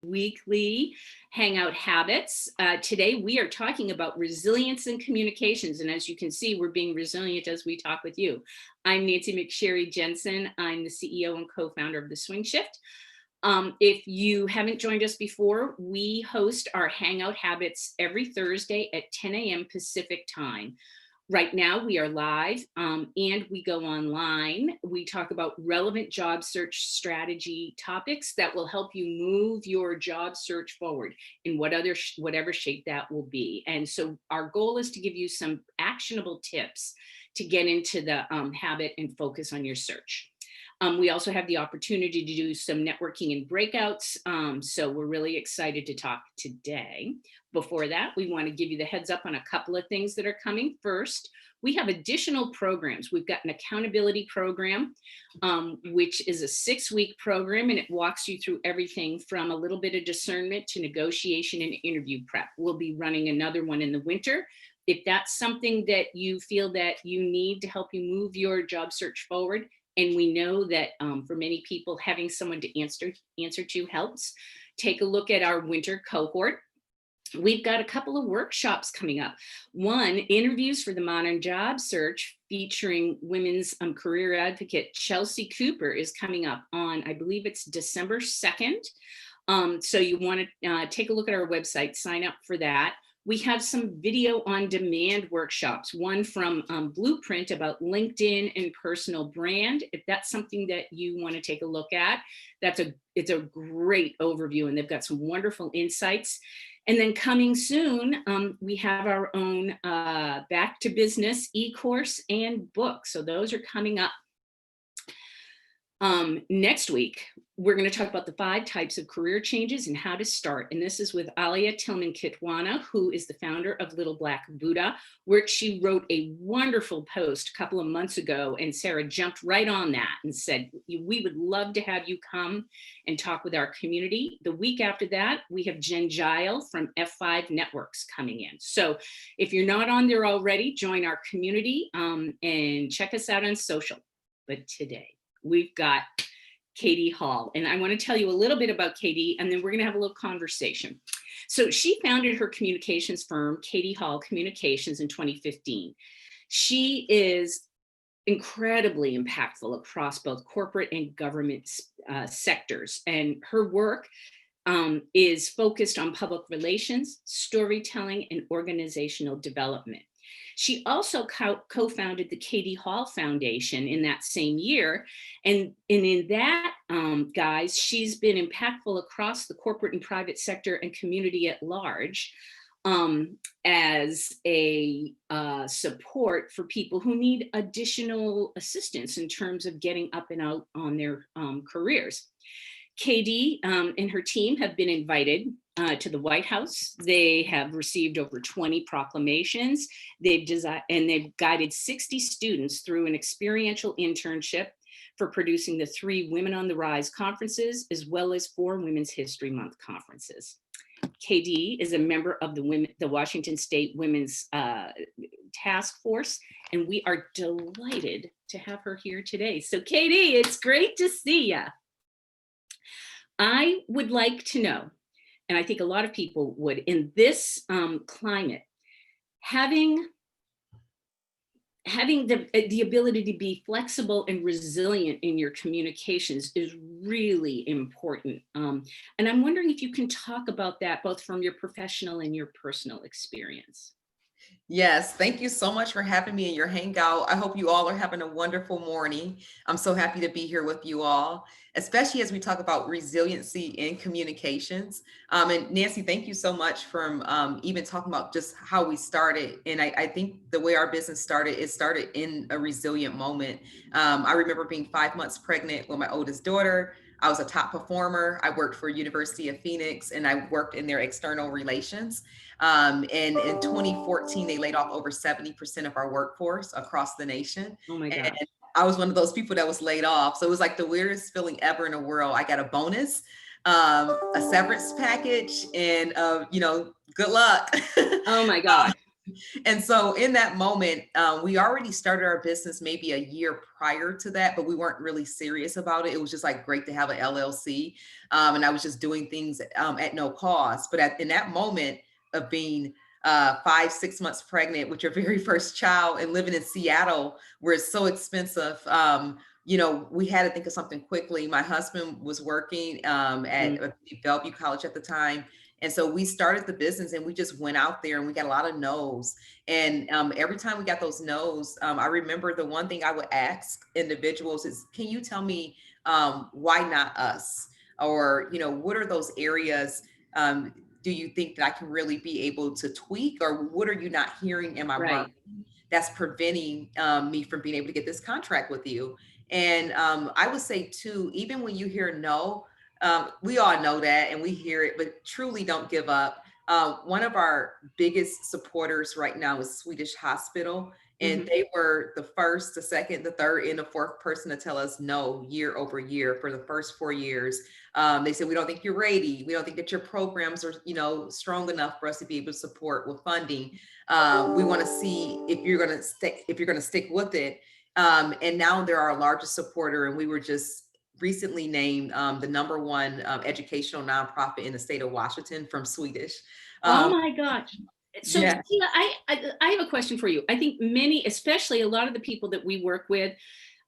weekly hangout habits. Today we are talking about resilience in communications. And as you can see, we're being resilient as we talk with you. I'm Nancy McSherry Jensen. I'm the CEO and co-founder of The Swing Shift. If you haven't joined us before, we host our hangout habits every Thursday at 10 a.m. Pacific time. Right now we are live and we go online. We talk about relevant job search strategy topics that will help you move your job search forward in whatever shape that will be. And so our goal is to give you some actionable tips to get into the habit and focus on your search. We also have the opportunity to do some networking and breakouts. So we're really excited to talk today. Before that, we want to give you the heads up on a couple of things that are coming. First, we have additional programs. We've got an accountability program, which is a 6-week program, and it walks you through everything from a little bit of discernment to negotiation and interview prep. We'll be running another one in the winter. If that's something that you feel that you need to help you move your job search forward, and we know that for many people, having someone to answer to helps, take a look at our winter cohort. We've got a couple of workshops coming up. One, interviews for the modern job search, featuring women's career advocate Chelsea Cooper, is coming up on, I believe it's December 2nd. So you want to take a look at our website, sign up for that. We have some video on demand workshops, one from Blueprint about LinkedIn and personal brand. If that's something that you want to take a look at, it's a great overview, and they've got some wonderful insights. And then coming soon, we have our own Back to Business e-course and book. So those are coming up. Next week, we're going to talk about the 5 types of career changes and how to start. And this is with Alia Tillman-Kitwana, who is the founder of Little Black Buddha, where she wrote a wonderful post a couple of months ago. And Sarah jumped right on that and said, we would love to have you come and talk with our community. The week after that, we have Jen Gile from F5 Networks coming in. So if you're not on there already, join our community and check us out on social. But today, we've got Katie Hall, and I want to tell you a little bit about Katie, and then we're going to have a little conversation. So she founded her communications firm, Katie Hall Communications, in 2015. She is incredibly impactful across both corporate and government sectors, and her work is focused on public relations, storytelling, and organizational development. She also co-founded the Katie Hall Foundation in that same year. And in that, guys, she's been impactful across the corporate and private sector and community at large as a support for people who need additional assistance in terms of getting up and out on their careers. Katie and her team have been invited to the White House. They have received over 20 proclamations. They've guided 60 students through an experiential internship for producing the 3 Women on the Rise conferences, as well as 4 Women's History Month conferences. KD is a member of the Washington State Women's Task Force, and we are delighted to have her here today. So Katie, it's great to see you. I would like to know, and I think a lot of people would, in this climate, having the ability to be flexible and resilient in your communications is really important. And I'm wondering if you can talk about that both from your professional and your personal experience. Yes, thank you so much for having me in your hangout. I hope you all are having a wonderful morning. I'm so happy to be here with you all, especially as we talk about resiliency in communications. And Nancy, thank you so much for even talking about just how we started. And I think the way our business started, it started in a resilient moment. I remember being 5 months pregnant with my oldest daughter. I was a top performer. I worked for University of Phoenix, and I worked in their external relations. And in 2014, they laid off over 70% of our workforce across the nation. Oh my God. And I was one of those people that was laid off. So it was like the weirdest feeling ever in the world. I got a bonus, a severance package, and good luck. Oh my God. And so in that moment, we already started our business maybe a year prior to that, but we weren't really serious about it. It was just like great to have an LLC. And I was just doing things at no cost. But in that moment of being 5, 6 months pregnant with your very first child and living in Seattle, where it's so expensive, we had to think of something quickly. My husband was working at Mm, Bellevue College at the time. And so we started the business and we just went out there and we got a lot of no's. And every time we got those no's, I remember the one thing I would ask individuals is, can you tell me why not us? Or, what are those areas do you think that I can really be able to tweak? Or what are you not hearing in my right. marketing that's preventing me from being able to get this contract with you? And I would say too, even when you hear no, we all know that and we hear it, but truly don't give up. One of our biggest supporters right now is Swedish Hospital, and Mhm. they were the first, the second, the third, and the fourth person to tell us no year over year for the first 4 years. They said, we don't think you're ready. We don't think that your programs are, strong enough for us to be able to support with funding. We want to see if you're going to stick with it. And now they're our largest supporter, and we were just recently named the number one educational nonprofit in the state of Washington from Swedish. Oh Um, my gosh. So, yeah. Sheila, I have a question for you. I think many, especially a lot of the people that we work with,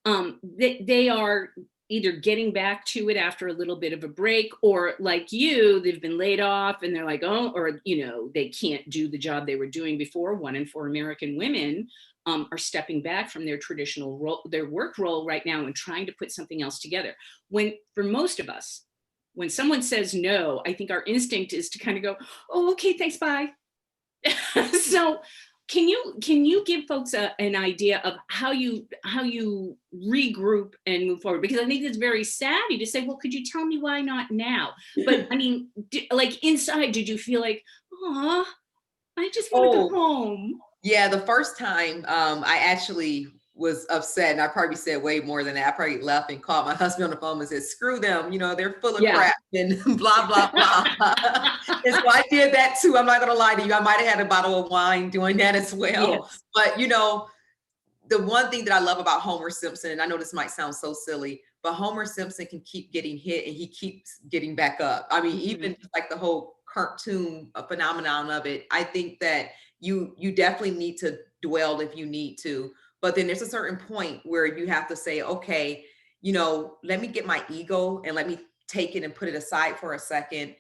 they are either getting back to it after a little bit of a break, or like you, they've been laid off and they're like, oh, or they can't do the job they were doing before. 1 in 4 American women are stepping back from their traditional role, their work role right now, and trying to put something else together. When for most of us, when someone says no, I think our instinct is to kind of go, oh, okay, thanks, bye. So can you give folks an idea of how you regroup and move forward? Because I think it's very savvy to say, well, could you tell me why not now? But I mean, like inside, did you feel like, oh, I just want to go Oh, home? yeah, the first time, I actually was upset, and I probably said way more than that. I probably left and called my husband on the phone and said, "Screw them, they're full of Yeah. crap," and blah blah blah. And so I did that too. I'm not gonna lie to you. I might have had a bottle of wine doing that as well. Yes. But the one thing that I love about Homer Simpson, and I know this might sound so silly, but Homer Simpson can keep getting hit and he keeps getting back up. I mean, Mhm. even just like the whole cartoon phenomenon of it, I think that you definitely need to dwell if you need to, but then there's a certain point where you have to say, okay, let me get my ego and let me take it and put it aside for a second.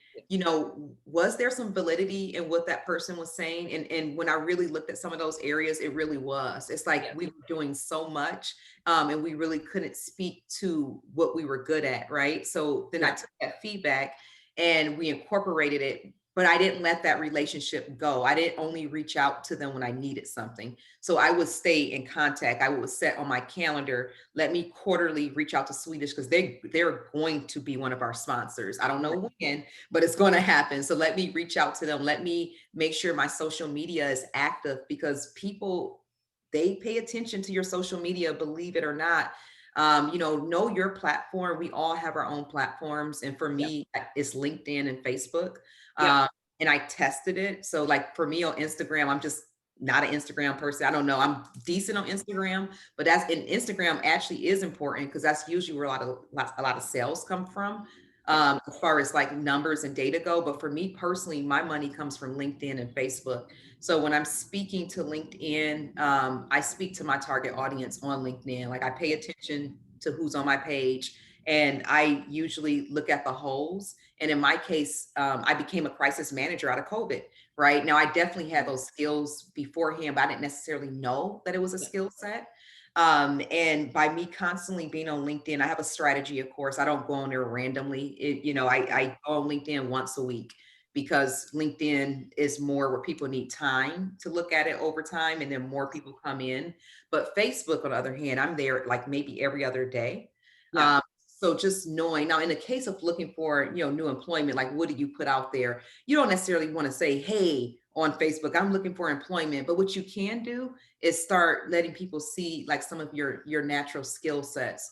Was there some validity in what that person was saying? And when I really looked at some of those areas, it really was. It's like Yeah. we were doing so much, and we really couldn't speak to what we were good at, right? So then I Yeah. took that feedback and we incorporated it, but I didn't let that relationship go. I didn't only reach out to them when I needed something. So I would stay in contact. I would set on my calendar, let me quarterly reach out to Swedish because they're going to be one of our sponsors. I don't Right. know when, but it's going to happen. So let me reach out to them. Let me make sure my social media is active because people, they pay attention to your social media, believe it or not. Know your platform. We all have our own platforms. And for Yep. me, it's LinkedIn and Facebook. Yep. Um, and I tested it. So like for me on Instagram, I'm just not an Instagram person. I don't know. I'm decent on Instagram, but that's in Instagram actually is important because that's usually where a lot of sales come from, Yep. as far as like numbers and data go. But for me personally, my money comes from LinkedIn and Facebook. So when I'm speaking to LinkedIn, I speak to my target audience on LinkedIn. Like I pay attention to who's on my page, and I usually look at the holes. And in my case, I became a crisis manager out of COVID. Right now, I definitely had those skills beforehand, but I didn't necessarily know that it was a Yep. skill set. And by me constantly being on LinkedIn, I have a strategy, of course. I don't go on there randomly. I go on LinkedIn once a week because LinkedIn is more where people need time to look at it over time, and then more people come in. But Facebook, on the other hand, I'm there like maybe every other day. Yep. So just knowing now, in the case of looking for new employment, like what do you put out there? You don't necessarily want to say, "Hey, on Facebook, I'm looking for employment," but what you can do is start letting people see like some of your natural skill sets.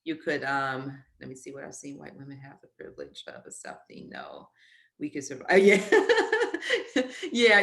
You could let me see what I've seen white women have the privilege of accepting. No. we could survive. Yeah. Yeah,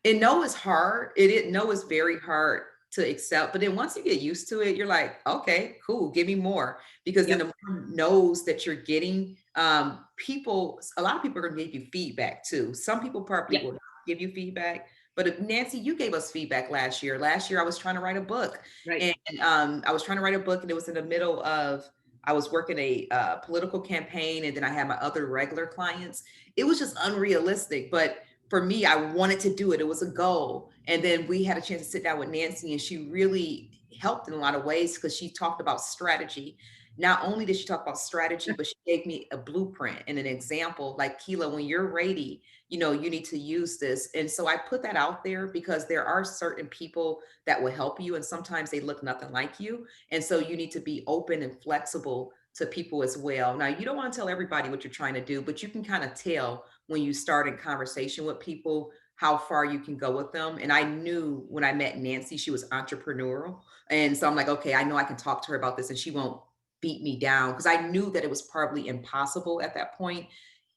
and no is hard. No is very hard to accept. But then once you get used to it, you're like, okay, cool, give me more. Because then Yep. the more no's that you're getting, a lot of people are gonna give you feedback too. Some people probably Yep. will not give you feedback. But if, Nancy, you gave us feedback last year. Last year I was trying to write a book. Right. And I was trying to write a book, and it was in the middle of I was working a political campaign, and then I had my other regular clients. It was just unrealistic. But for me, I wanted to do it. It was a goal. And then we had a chance to sit down with Nancy, and she really helped in a lot of ways because she talked about strategy. Not only did she talk about strategy, but she gave me a blueprint and an example like, Keela, when you're ready, you need to use this. And so I put that out there because there are certain people that will help you, and sometimes they look nothing like you. And so you need to be open and flexible to people as well. Now, you don't want to tell everybody what you're trying to do, but you can kind of tell when you start in conversation with people how far you can go with them. And I knew when I met Nancy, she was entrepreneurial. And so I'm like, okay, I know I can talk to her about this and she won't beat me down, because I knew that it was probably impossible at that point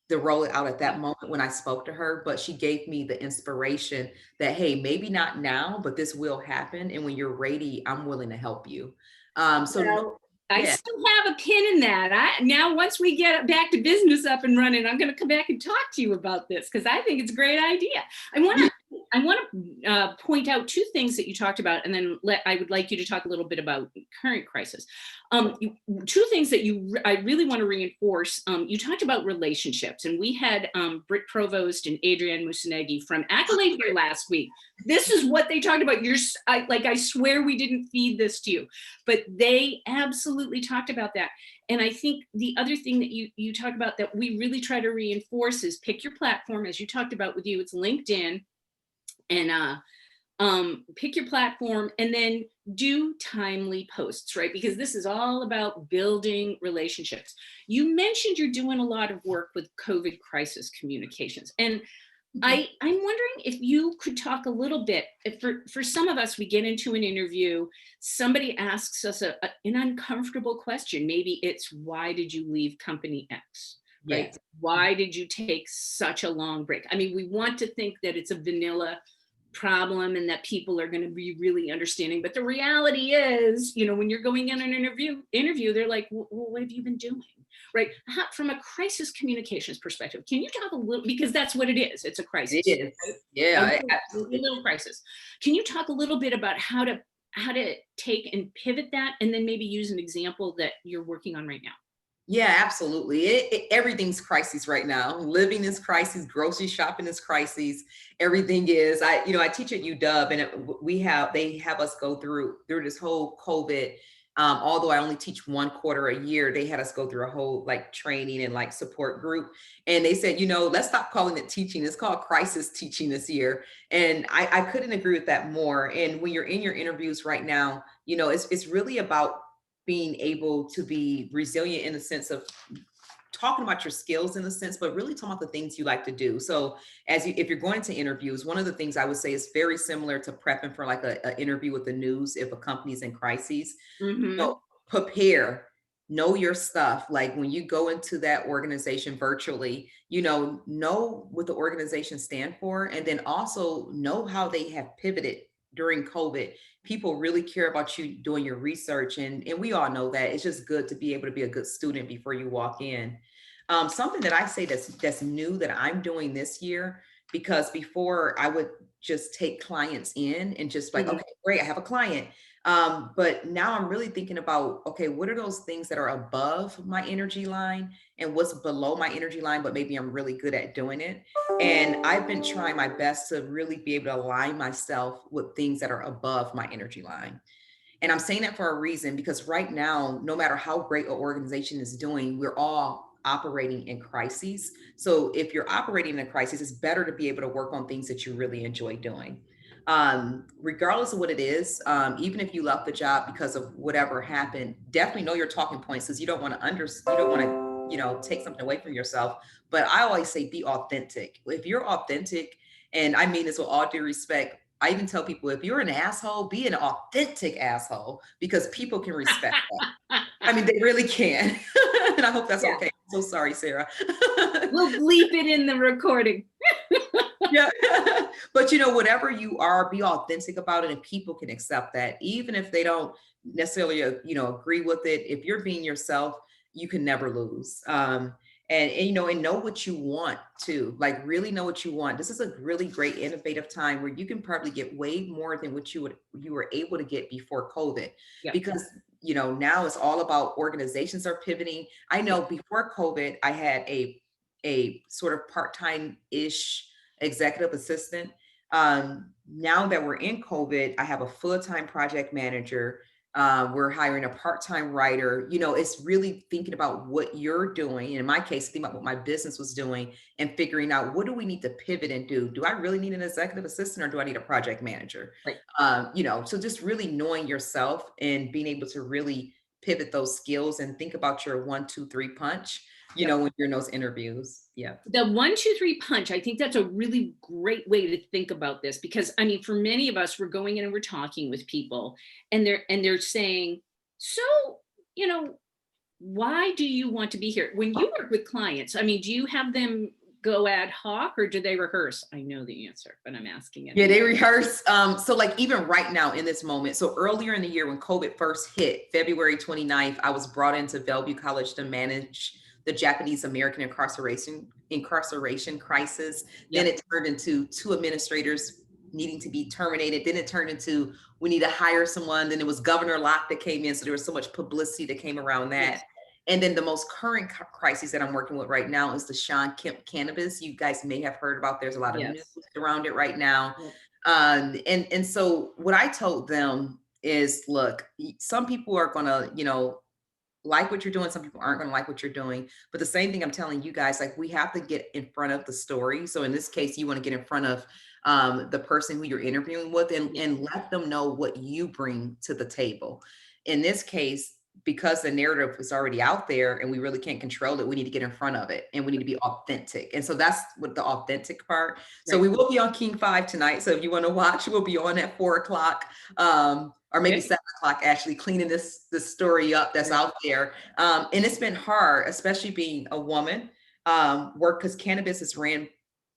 to roll it out at that moment when I spoke to her. But she gave me the inspiration that, hey, maybe not now, but this will happen. And when you're ready, I'm willing to help you. So no, Well, I yeah, still have a pin in that. Now, once we get back to business up and running, I'm going to come back and talk to you about this because I think it's a great idea. I want yeah, to point out two things that you talked about, and then I would like you to talk a little bit about current crisis. Two things that I really want to reinforce. You talked about relationships, and we had Britt Provost and Adrienne Musanegi from Accolade here last week. This is what they talked about. I swear we didn't feed this to you, but they absolutely talked about that. And I think the other thing that you talk about that we really try to reinforce is pick your platform, as you talked about with you. It's LinkedIn, and pick your platform and then do timely posts, right? Because this is all about building relationships. You mentioned you're doing a lot of work with COVID crisis communications. And I'm wondering if you could talk a little bit. If for some of us, we get into an interview, somebody asks us an uncomfortable question. Maybe it's, why did you leave company X? Right? yes, Why did you take such a long break? I mean, we want to think that it's a vanilla problem and that people are going to be really understanding, but the reality is, when you're going in an interview, they're like, well, what have you been doing, right? From a crisis communications perspective, can you talk a little, because that's what it is, it's a it crisis, is. right? Yeah, A absolutely. little crisis. Can you talk a little bit about how to take and pivot that, and then maybe use an example that you're working on right now? Yeah, absolutely. Everything's crisis right now. Living is crisis. Grocery shopping is crisis. Everything is. I teach at UW, and they have us go through this whole COVID. Although I only teach one quarter a year, they had us go through a whole like training and like support group. And they said, let's stop calling it teaching. It's called crisis teaching this year. And I couldn't agree with that more. And when you're in your interviews right now, it's really about being able to be resilient in the sense of talking about your skills in a sense, but really talking about the things you like to do. So if you're going to interviews, one of the things I would say is very similar to prepping for like a interview with the news. If a company's in crises, Mm-hmm. prepare, know your stuff. Like when you go into that organization virtually, know what the organization stand for, and then also know how they have pivoted during COVID. People really care about you doing your research, and we all know that. It's just good to be able to be a good student before you walk in. Something that I say that's new that I'm doing this year, because before I would just take clients in and just like, Mm-hmm. okay, great, I have a client. But now I'm really thinking about, okay, what are those things that are above my energy line and what's below my energy line, but maybe I'm really good at doing it. And I've been trying my best to really be able to align myself with things that are above my energy line. And I'm saying that for a reason, because right now, no matter how great an organization is doing, we're all operating in crises. So if you're operating in a crisis, it's better to be able to work on things that you really enjoy doing. Regardless of what it is, even if you left the job because of whatever happened, definitely know your talking points, because you don't want to take something away from yourself. But I always say be authentic. If you're authentic, and I mean this with all due respect, I even tell people, if you're an asshole, be an authentic asshole, because people can respect that. I mean, they really can. And I hope that's Yeah. okay. So sorry, Sarah. We'll bleep it in the recording. Yeah. But whatever you are, be authentic about it, and people can accept that. Even if they don't necessarily, agree with it. If you're being yourself, you can never lose. And know what you want too. Like really know what you want. This is a really great innovative time where you can probably get way more than what you were able to get before COVID. Yeah. Because now it's all about organizations are pivoting. I Yeah. know before COVID, I had a sort of part-time-ish executive assistant. Now that we're in COVID, I have a full-time project manager. We're hiring a part-time writer. It's really thinking about what you're doing. In my case, thinking about what my business was doing and figuring out what do we need to pivot and do. Do I really need an executive assistant or do I need a project manager? Right. So just really knowing yourself and being able to really pivot those skills and think about your 1, 2, 3 punch, Yep. when you're in those interviews. Yeah. The 1, 2, 3 punch, I think that's a really great way to think about this, because I mean, for many of us, we're going in and we're talking with people and they're saying, so, you know, why do you want to be here? When you work with clients, I mean, do you have them go ad hoc or do they rehearse? I know the answer, but I'm asking it. Yeah, they rehearse. So like even right now in this moment, so earlier in the year when COVID first hit, February 29th, I was brought into Bellevue College to manage the Japanese American incarceration crisis. Then Yep. it turned into 2 administrators needing to be terminated. Then it turned into we need to hire someone. Then it was Governor Locke that came in. So there was so much publicity that came around that. Yes. And then the most current crisis that I'm working with right now is the Sean Kemp cannabis. You guys may have heard about. There's a lot of news Yes. around it right now. Yep. And so what I told them is, look, some people are gonna, like what you're doing. Some people aren't gonna like what you're doing. But the same thing I'm telling you guys, like we have to get in front of the story. So in this case, you want to get in front of the person who you're interviewing with and let them know what you bring to the table. In this case, because the narrative is already out there and we really can't control it, we need to get in front of it and we need to be authentic. And so that's what the authentic part. So Right. we will be on King 5 tonight. So if you want to watch, we'll be on at 4 o'clock. Or maybe Okay. 7 o'clock, actually cleaning this story up that's Right. out there. And it's been hard, especially being a woman, because cannabis is ran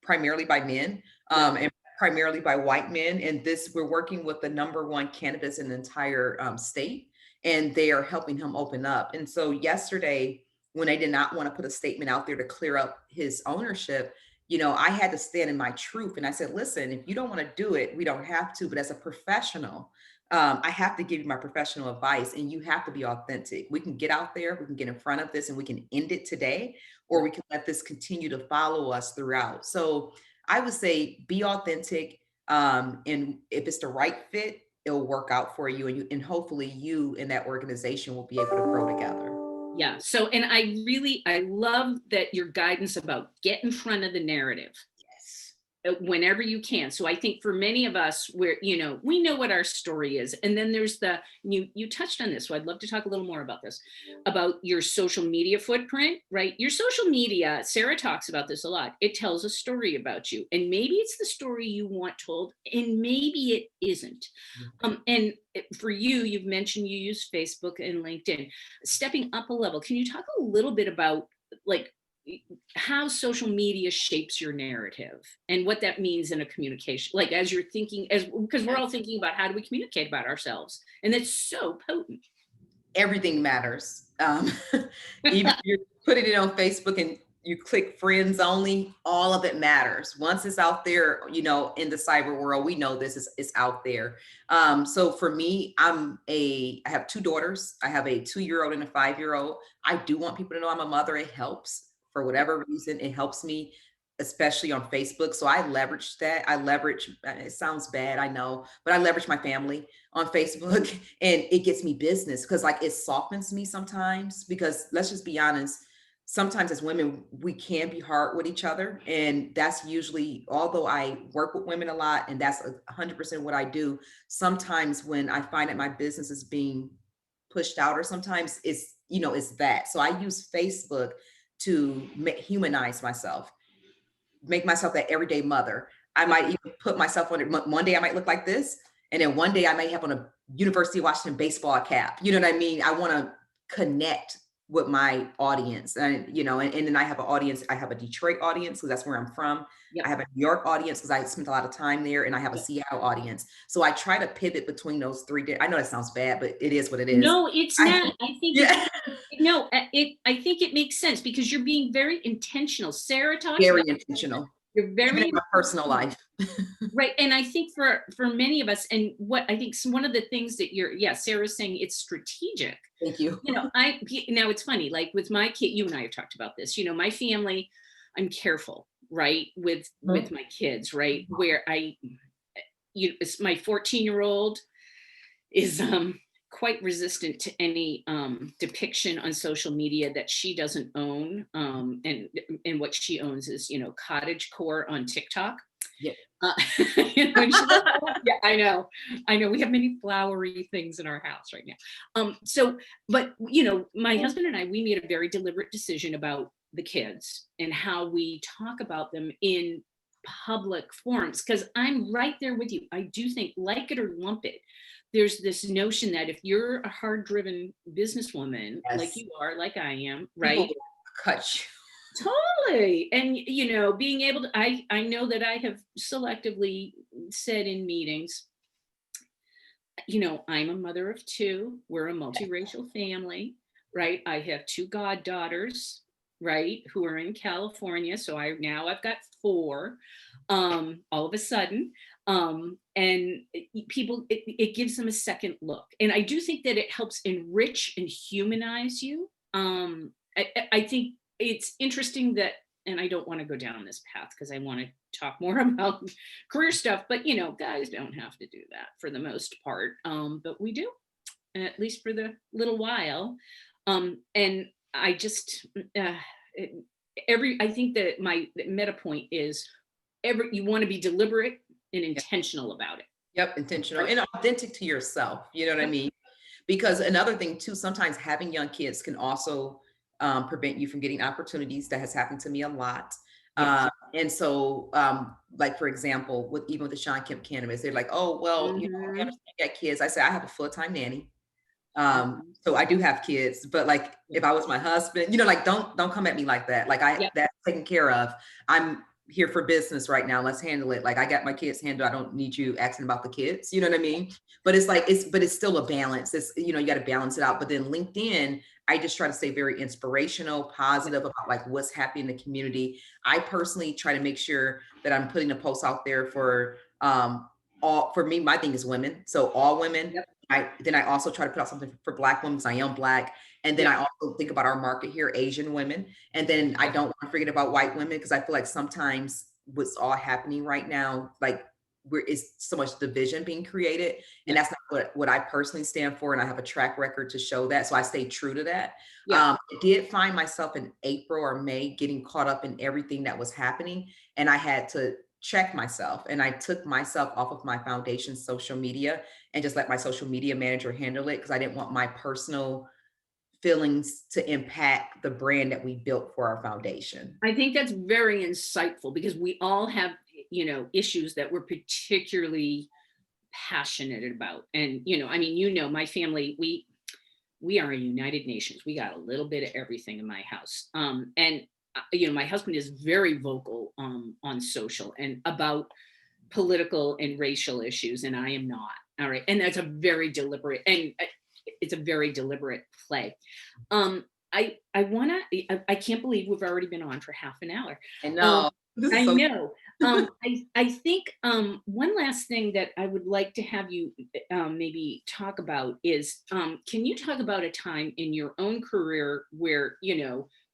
primarily by men, Yep. and primarily by white men. And we're working with the #1 cannabis in the entire state, and they are helping him open up. And so yesterday, when they did not want to put a statement out there to clear up his ownership, I had to stand in my truth. And I said, listen, if you don't want to do it, we don't have to. But as a professional, I have to give you my professional advice, and you have to be authentic. We can get out there, we can get in front of this, and we can end it today, or we can let this continue to follow us throughout. So I would say be authentic. And if it's the right fit, it'll work out for you, and hopefully you and that organization will be able to grow together. Yeah. So, and I love that your guidance about get in front of the narrative Yes. whenever you can. So I think for many of us, we know what our story is. And then there's you touched on this. So I'd love to talk a little more about this, about your social media footprint, right? Your social media, Sarah talks about this a lot. It tells a story about you. And maybe it's the story you want told, and maybe it isn't. For you, you've mentioned you use Facebook and LinkedIn. Stepping up a level, can you talk a little bit about like how social media shapes your narrative and what that means in a communication, like as you're thinking, as because we're all thinking about how do we communicate about ourselves, and it's so potent. Everything matters. Even if you're putting it on Facebook and you click friends only, all of it matters. Once it's out there, in the cyber world, we know this is out there. So for me, I have 2 daughters. I have a 2-year-old and a 5-year-old. I do want people to know I'm a mother. It helps for whatever reason. It helps me, especially on Facebook. So I leverage that. It sounds bad, I know, but I leverage my family on Facebook and it gets me business because like it softens me sometimes, because let's just be honest, sometimes as women, we can be hard with each other. And that's usually, although I work with women a lot and that's 100% what I do, sometimes when I find that my business is being pushed out, or sometimes it's that. So I use Facebook to humanize myself, make myself that everyday mother. I Yeah. might even put myself on it. One day I might look like this. And then one day I may have on a University of Washington baseball cap. You know what I mean? I want to connect with my audience. And, and then I have an audience, I have a Detroit audience because that's where I'm from. I Yep. have a New York audience because I spent a lot of time there, and I have a Yep. Seattle audience. So I try to pivot between those three. I know that sounds bad, but it is what it is. No, it's not. I think it's Yeah, no, I think it makes sense because you're being very intentional. Sarah talks very about intentional, you're even in very my personal life. right. And I think for many of us, and what I think one of the things that Sarah's saying, it's strategic. Thank you. Now it's funny, like with my kid, you and I have talked about this, my family, I'm careful, right, with my kids, right, where it's my 14-year-old is quite resistant to any depiction on social media that she doesn't own, and what she owns is cottage core on TikTok. Yeah. uh, and she's like, "Oh, yeah, I know we have many flowery things in our house right now." But my husband and I, we made a very deliberate decision about the kids and how we talk about them in public forums, because I'm right there with you. I do think, like it or lump it, there's this notion that if you're a hard driven businesswoman like Yes. you are, like I am, People right? will cut you. Totally. And being able to, I know that I have selectively said in meetings, I'm a mother of two. We're a multiracial family, right? I have two goddaughters, right, who are in California. So I've got four, all of a sudden. And people, it gives them a second look. And I do think that it helps enrich and humanize you. I think it's interesting that, and I don't want to go down this path because I want to talk more about career stuff, but guys don't have to do that for the most part. But we do, at least for the little while. And I just it, I think that my meta point is you want to be deliberate and intentional about it. Yep, intentional Right? and authentic to yourself. You know what I Yep. mean? Because another thing too, sometimes having young kids can also prevent you from getting opportunities. That has happened to me a lot. Yes. And so, like for example, even with the Sean Kemp cannabis, they're like, "Oh, well, we Hmm. understand you got kids." I say, "I have a full-time nanny, Hmm. so I do have kids, but like Yep. if I was my husband, like don't come at me like that. Like Yep. that's taken care of. I'm here for business right now. Let's handle it. Like I got my kids handled. I don't need you asking about the kids. You know what I mean? But it's like but it's still a balance. It's you got to balance it out. But then LinkedIn, I just try to stay very inspirational, Yep. positive about like what's happening in the community. I personally try to make sure that I'm putting a post out there for all for me. My thing is women, so all women. Yep. I also try to put out something for Black women because I am Black. And then Yep. I also think about our market here, Asian women. And then I Yep. don't want to forget about white women because I feel like sometimes what's all happening right now, like where is so much division being created. And Yep. that's not what I personally stand for. And I have a track record to show that. So I stay true to that. Yep. I did find myself in April or May getting caught up in everything that was happening. And I had to check myself, and I took myself off of my foundation's social media and just let my social media manager handle it because I didn't want my personal feelings to impact the brand that we built for our foundation. I think that's very insightful because we all have, issues that we're particularly passionate about. And, I mean, my family, we are a United Nations. We got a little bit of everything in my house. And my husband is very vocal on social and about political and racial issues, and I am not. All right. And that's a very deliberate, and it's a very deliberate play. I wanna I can't believe we've already been on for half an hour. I Um, know. This is I so know. I think one last thing that I would like to have you maybe talk about is, can you talk about a time in your own career where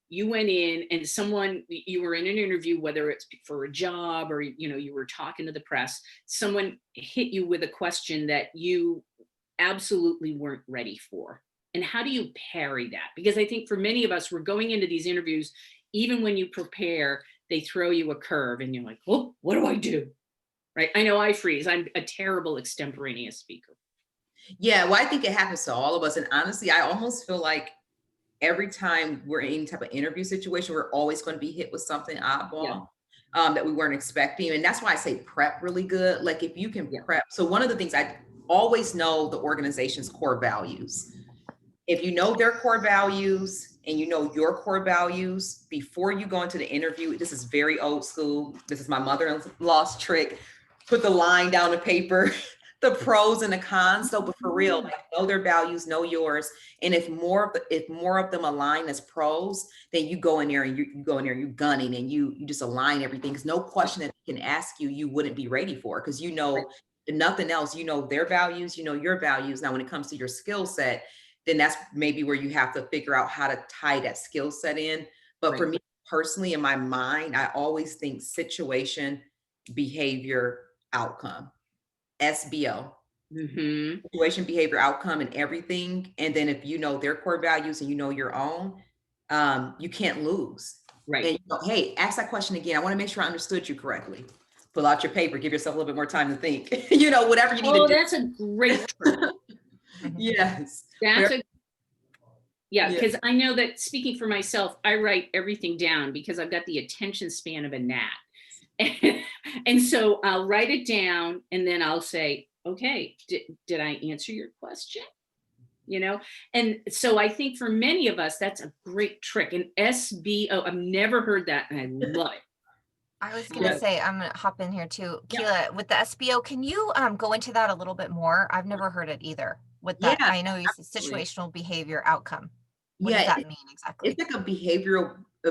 you went in and you were in an interview, whether it's for a job or you were talking to the press, someone hit you with a question that you absolutely weren't ready for, and how do you parry that? Because I think for many of us, we're going into these interviews, even when you prepare, they throw you a curve and you're like, oh, what do I do? Right? I know I freeze. I'm a terrible extemporaneous speaker. yeah, well, I think it happens to all of us. And honestly, I almost feel like every time we're in any type of interview situation, we're always going to be hit with something Yeah. oddball that we weren't expecting. And that's why I say prep really good. Like if you can Yeah. prep. So one of the things I always know the organization's core values. if you know their core values and you know your core values before you go into the interview, this is very old school. This is my mother-in-law's trick. Put the line down the paper, the pros and the cons. So, but for real, like, know their values, know yours. And if more of them align as pros, then you go in there and you go in there, you gunning and you just align everything. Because no question that they can ask you, you wouldn't be ready for, because you know nothing else. You know their values, you know your values. Now, when it comes to your skill set, then that's maybe where you have to figure out how to tie that skill set in. But for Right. me personally, in my mind, I always think situation, behavior, outcome, SBO, Hmm. situation, behavior, outcome, and everything. And then if you know their core values and you know your own, you can't lose. And Right. you know, hey, ask that question again. I want to make sure I understood you correctly. Pull out your paper, give yourself a little bit more time to think. You know, whatever you need to Oh, do. that's a great trick. Yes. That's Whatever. a Yeah, Yeah. because I know that, speaking for myself, I write everything down because I've got the attention span of a gnat. And so I'll write it down and then I'll say, okay, did I answer your question? You know? And so I think for many of us, that's a great trick. And SBO, I've never heard that and I love it. I was gonna Yes. say, I'm gonna hop in here too. Yeah. Keela, with the SBO, can you go into that a little bit more? I've never heard it either. With that, Yeah. I know you said Absolutely. situational behavior outcome. What does Yeah, that mean it's exactly? like a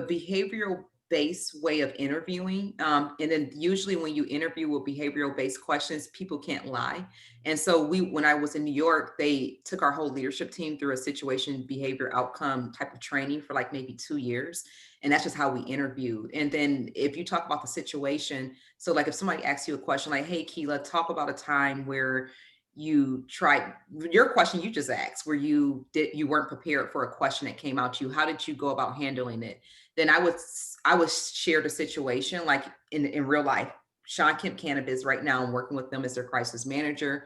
behavioral based way of interviewing. And then usually when you interview with behavioral based questions, people can't lie. And so when I was in New York, they took our whole leadership team through a situation, behavior, outcome type of training for like maybe 2 years. And that's just how we interviewed. And then if you talk about the situation, so like if somebody asks you a question like, hey, Keela, talk about a time where you tried your question you just asked, where you weren't prepared for a question that came out to you, how did you go about handling it? Then I would share the situation like in real life. Sean Kemp Cannabis right now, I'm working with them as their crisis manager.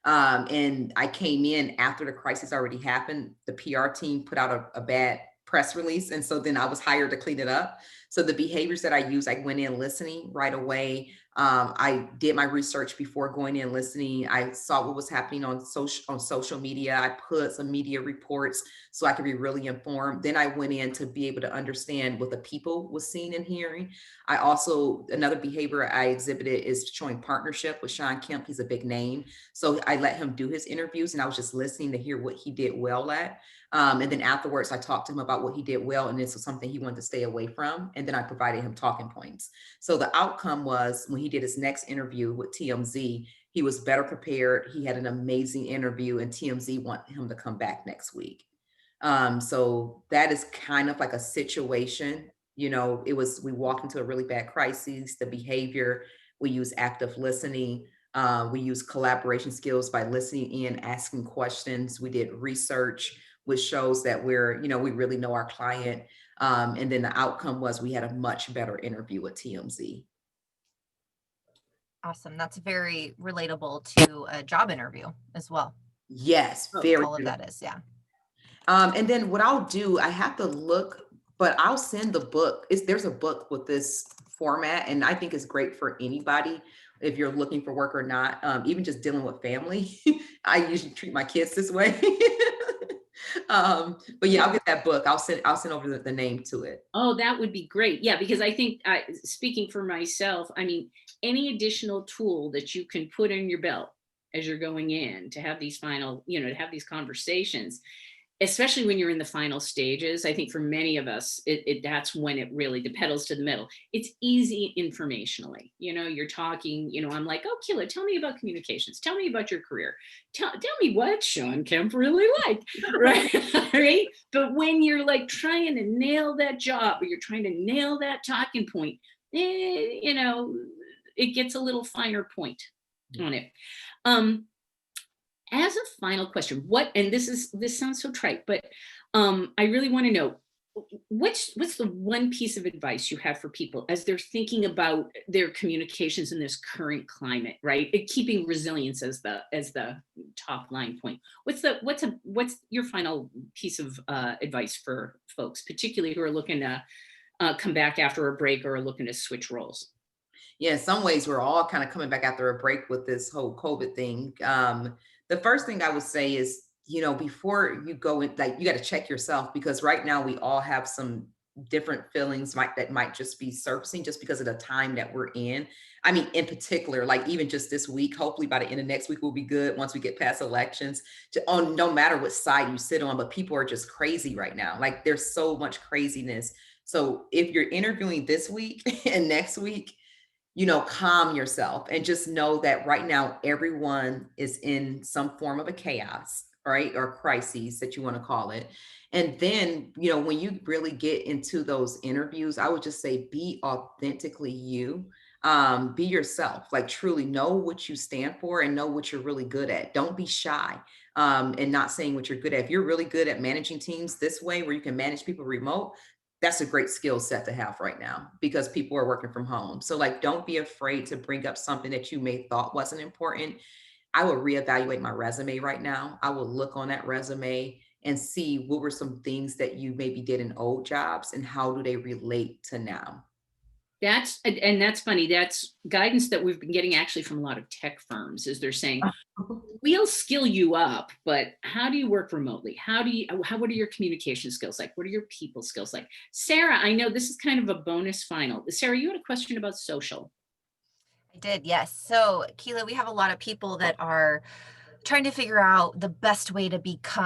And I came in after the crisis already happened. The PR team put out a bad press release, and so then I was hired to clean it up. So the behaviors that I use, I went in listening right away. I did my research before going in listening. I saw what was happening on social media. I put some media reports so I could be really informed. Then I went in to be able to understand what the people was seeing and hearing. I also, another behavior I exhibited is showing partnership with Sean Kemp. He's a big name. So I let him do his interviews and I was just listening to hear what he did well at. And then afterwards, I talked to him about what he did well, and this was something he wanted to stay away from. And then I provided him talking points. So the outcome was when he did his next interview with TMZ, he was better prepared. He had an amazing interview, and TMZ want him to come back next week. So that is kind of like a situation. You know, we walked into a really bad crisis. The behavior, we use active listening. We use collaboration skills by listening in, asking questions. We did research, which shows that we really know our client. And then the outcome was we had a much better interview with TMZ. Awesome. That's very relatable to a job interview as well. Yes, Oh, very All of good. that is, yeah. And then what I'll do, I have to look, but I'll send the book. There's a book with this format, and I think it's great for anybody if you're looking for work or not. Even just dealing with family. I usually treat my kids this way. But yeah, I'll get that book. I'll send over the name to it. oh, that would be great. Yeah, because I think, speaking for myself, I mean, any additional tool that you can put in your belt as you're going in to have these final, to have these conversations, especially when you're in the final stages. I think for many of us, that's when it really, the pedals to the metal. It's easy informationally. You're talking, I'm like, oh, Killer, tell me about communications. Tell me about your career. Tell me what Sean Kemp really liked, right? Right? But when you're like trying to nail that job or you're trying to nail that talking point, it gets a little finer point on it. Um, as a final question, and this sounds so trite, but I really want to know, what's the one piece of advice you have for people as they're thinking about their communications in this current climate, right? Keeping resilience as the top line point. What's your final piece of advice for folks, particularly who are looking to come back after a break or are looking to switch roles? Yeah, in some ways, we're all kind of coming back after a break with this whole COVID thing. The first thing I would say is before you go in, like, you got to check yourself, because right now we all have some different feelings that might just be surfacing just because of the time that we're in. I mean, in particular, like even just this week, hopefully by the end of next week, we'll be good once we get past elections on no matter what side you sit on, but people are just crazy right now. Like there's so much craziness. So if you're interviewing this week and next week, calm yourself and just know that right now everyone is in some form of a chaos, right? Or crises that you want to call it. And then, when you really get into those interviews, I would just say be authentically you. Be yourself, like truly know what you stand for and know what you're really good at. Don't be shy and not saying what you're good at. If you're really good at managing teams this way, where you can manage people remote, that's a great skill set to have right now because people are working from home. So like, don't be afraid to bring up something that you may thought wasn't important. I will reevaluate my resume right now. I will look on that resume and see what were some things that you maybe did in old jobs and how do they relate to now. And that's funny. That's guidance that we've been getting actually from a lot of tech firms, is they're saying, we'll skill you up, but how do you work remotely? What are your communication skills like? What are your people skills like? Sarah, I know this is kind of a bonus final. Sarah, you had a question about social. I did, yes. So, Keela, we have a lot of people that are trying to figure out the best way to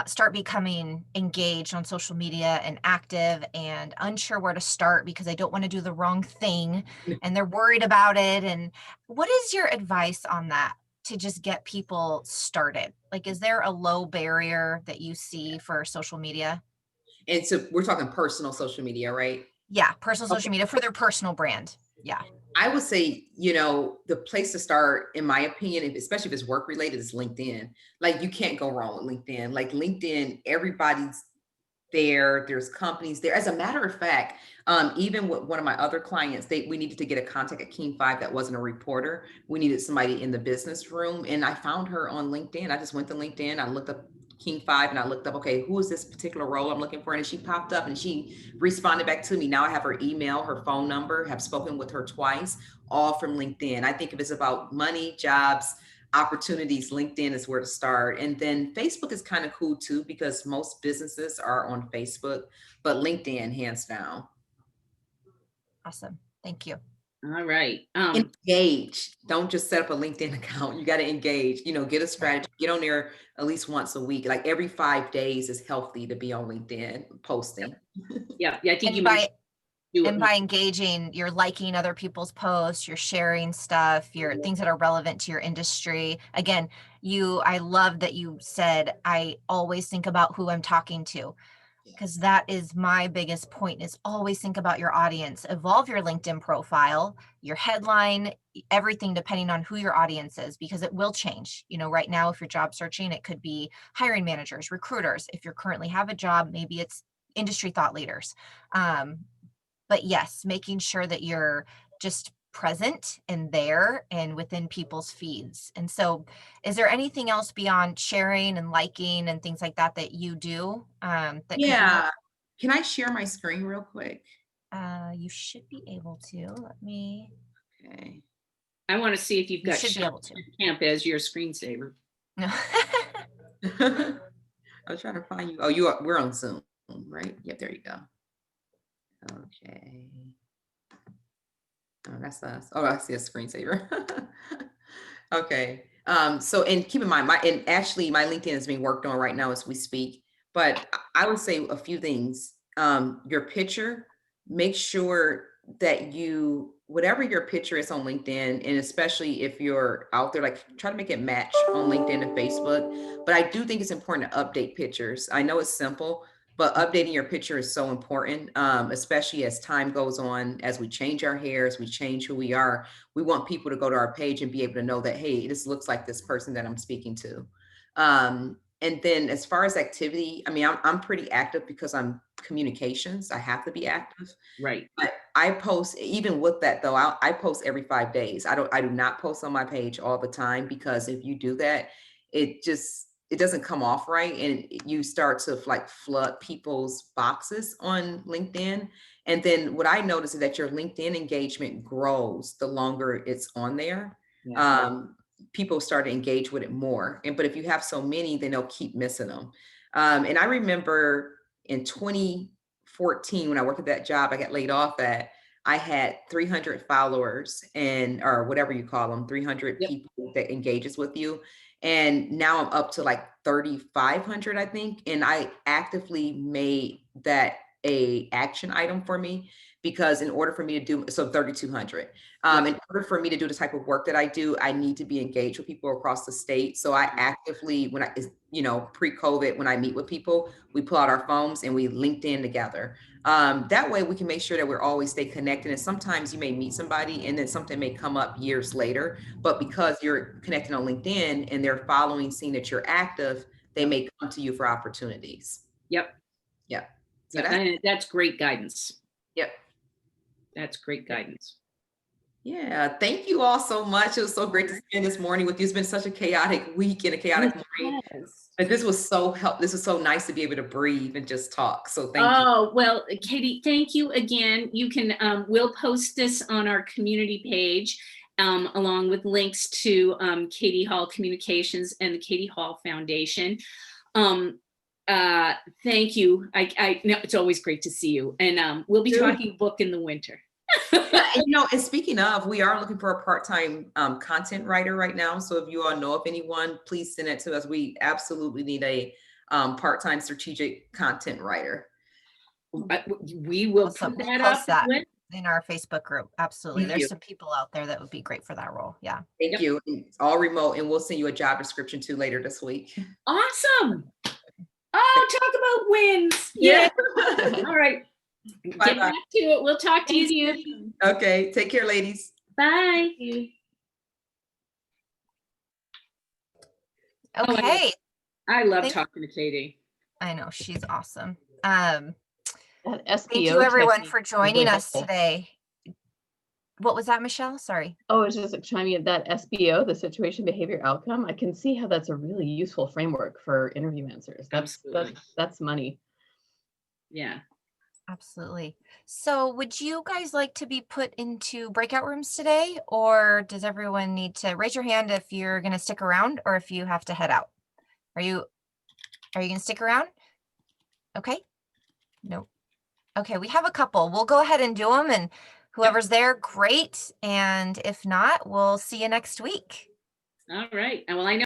start becoming engaged on social media and active, and unsure where to start because they don't want to do the wrong thing and they're worried about it. And what is your advice on that to just get people started? Like, is there a low barrier that you see for social media? And so we're talking personal social media, right? Yeah, personal social media for their personal brand. Yeah. I would say, the place to start, in my opinion, especially if it's work related, is LinkedIn. Like you can't go wrong with LinkedIn. Like LinkedIn, everybody's there. There's companies there. As a matter of fact, even with one of my other clients, we needed to get a contact at King 5 that wasn't a reporter. We needed somebody in the business room. And I found her on LinkedIn. I just went to LinkedIn. I looked up King 5 and I looked up, okay, who is this particular role I'm looking for? And she popped up and she responded back to me. Now I have her email, her phone number, have spoken with her twice, all from LinkedIn. I think if it's about money, jobs, opportunities, LinkedIn is where to start. And then Facebook is kind of cool too, because most businesses are on Facebook, but LinkedIn hands down. Awesome. Thank you. All right. Engage. Don't just set up a LinkedIn account. You got to engage, get a strategy, get on there at least once a week. Like every 5 days is healthy to be on LinkedIn posting. Yeah. I think you And mentioned do it and by engaging, you're liking other people's posts, you're sharing stuff, your things that are relevant to your industry. Again, I love that you said, I always think about who I'm talking to, because that is my biggest point, is always think about your audience. Evolve your LinkedIn profile, your headline, everything depending on who your audience is, because it will change. Right now, if you're job searching, it could be hiring managers, recruiters. If you currently have a job, maybe it's industry thought leaders. But yes, making sure that you're just present and there and within people's feeds. And so, is there anything else beyond sharing and liking and things like that that you do that could be Yeah. helpful? Can I share my screen real quick? You should be able to. Let me. Okay. I want to see if you've You got should be able to. Camp as your screensaver. No. I was trying to find you. Oh, we're on Zoom, right? Yep, there you go. Okay. Oh, that's us. Oh, I see a screensaver. Okay. So and keep in mind, my LinkedIn is being worked on right now as we speak. But I would say a few things. Your picture, make sure that whatever your picture is on LinkedIn, and especially if you're out there, like try to make it match on LinkedIn and Facebook. But I do think it's important to update pictures. I know it's simple, but updating your picture is so important, especially as time goes on, as we change our hair, as we change who we are. We want people to go to our page and be able to know that, hey, this looks like this person that I'm speaking to. And then as far as activity, I mean, I'm pretty active because I'm communications. I have to be active. Right. But I post, even with that though, I post every 5 days. I do not post on my page all the time, because if you do that, it doesn't come off right, and you start to like flood people's boxes on LinkedIn. And then what I notice is that your LinkedIn engagement grows the longer it's on there. Yeah. people start to engage with it more. But if you have so many, then they'll keep missing them. And I remember in 2014, when I worked at that job I got laid off at, I had 300 followers, and or whatever you call them, 300 Yep. people that engages with you. And now I'm up to like 3,500, I think. And I actively made that a action item for me, because in order for me to do, so 3,200, in order for me to do the type of work that I do, I need to be engaged with people across the state. So I actively, when I, pre-COVID, when I meet with people, we pull out our phones and we LinkedIn together. That way we can make sure that we're always stay connected. And sometimes you may meet somebody and then something may come up years later, but because you're connecting on LinkedIn and they're following, seeing that you're active, they may come to you for opportunities. Yep. Yep. So That's great guidance. Yep. That's great guidance. Yeah, thank you all so much. It was so great to spend this morning with you. It's been such a chaotic week and a chaotic morning. Yes. But this was so nice to be able to breathe and just talk. So thank you. Oh, well, Katie, thank you again. You can, we'll post this on our community page, along with links to Katie Hall Communications and the Katie Hall Foundation. Thank you. I know it's always great to see you. And we'll be talking book in the winter. And speaking of, we are looking for a part-time content writer right now. So if you all know of anyone, please send it to us. We absolutely need a part-time strategic content writer. We will Awesome. put We'll that post up that in our Facebook group. Absolutely. Thank There's you. some people out there that would be great for that role. Yeah. Thank you. It's all remote, and we'll send you a job description too later this week. Awesome. Oh, talk about wins. Yeah. All right. Bye-bye. Get back to it. We'll talk to you soon. Okay. Take care, ladies. Bye. Okay. I love talking to Katie. I know, she's awesome. That SBO Thank you everyone technique for is joining really us helpful. today. What was that, Michelle? Sorry. Oh, it's just chiming in that SBO, the situation behavior outcome. I can see how that's a really useful framework for interview answers. Absolutely. That's money. Yeah. Absolutely. So would you guys like to be put into breakout rooms today, or does everyone need to raise your hand if you're going to stick around or if you have to head out? Are you going to stick around? Okay. No. Okay, we have a couple. We'll go ahead and do them, and whoever's there, great. And if not, we'll see you next week. All right. Well, I know.